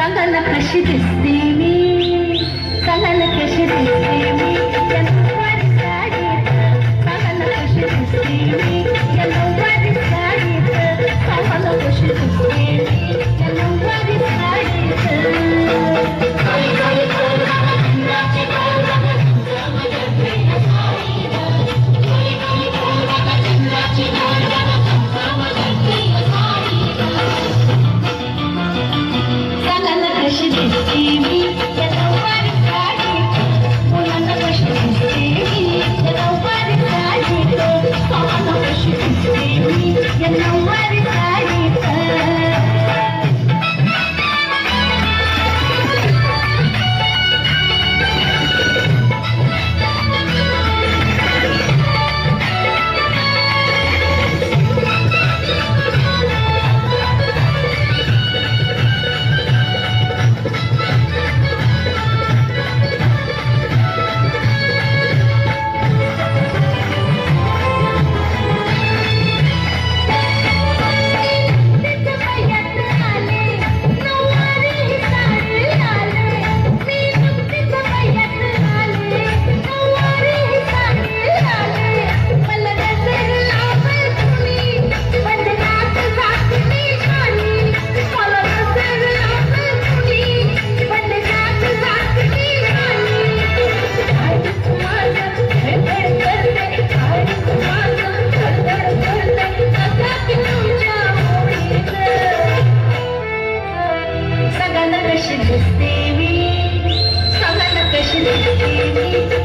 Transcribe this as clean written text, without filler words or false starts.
सांगा ना कशी दिसते मी, सांगा ना कशी दिसते मी या नऊवारी साडीत, सांगा ना कशी दिसते मी या नऊवारी साडीत, सांगा ना कशी दिसते मी या नऊवारी कशी दिसते मी या नऊवारी साडीत, मुलांना कशी दिसते मी या नऊवारी साडीत, सांगा कशी दिसते मी या नऊवारी साडीत. कशी दिसते मी, सांगा ना कशी दिसते मी